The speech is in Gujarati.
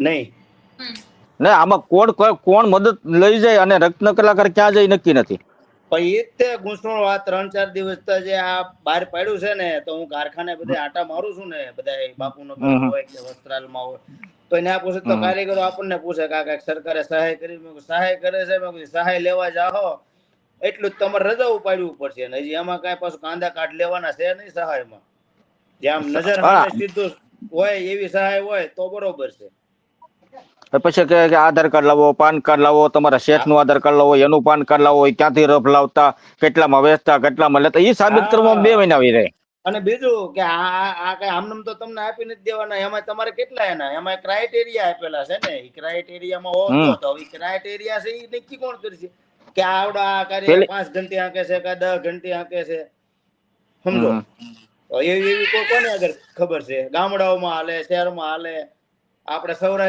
નહીં. ને આમાં કોણ મદદ લઈ જાય અને રત્ન કલાકાર ક્યાં જાય નક્કી નથી. પણ એ જ તે ગૂંચવણ વાત 3-4 દિવસ જે આ બહાર પાડ્યું છે ને, તો હું કારખાને બધે આટા મારું છું ને, બધા બાપુનગર હોય કે વસ્ત્રાલમાં હોય, તો એને પૂછે તો કારીગરો આપણને પૂછે કે આ સરકારે સહાય કરી, સહાય કરે છે, મેં સહાય લેવા જાઓ એટલું જ તમારે રજા ઉપાડવું પડશે. ને હજી એમાં કાંઈ પાછું કાંદા કાઢ લેવાના છે નહીં સહાયમાં. જે આમ નજર સામે સીધું હોય એવી સહાય હોય તો બરોબર છે. પછી કે આધાર કાર્ડ લાવો, પાન કાર્ડ લાવો, તમારા શેઠ નું આધાર કાર્ડ લાવો, એનું પાન કાર્ડ લાવો, ક્યાંથી રફ લાવતા, કેટલામાં વેચતા, કેટલામાં લેતા, એ સાબિત કરવામાં 2 મહિના આવી રહે. અને બીજું કે આ કઈ આમનામ તો તમને આપી નથી દેવાના, એમાં તમારે કેટલા એના એમાં ક્રાઇટેરિયા આપેલા છે ને, એ ક્રાઇટેરિયામાં હોતો તો હવે ક્રાઇટેરિયા છે એ નક્કી કોણ કરશે કે આવડા આ કાર્ય 5 ઘંટી આંકે છે કે 10 ઘંટી આંકે છે, સમજો? એવી કોને આગળ ખબર છે? ગામડાઓમાં હાલે, શહેરમાં હાલે, આપણે સૌરાષ્ટ્ર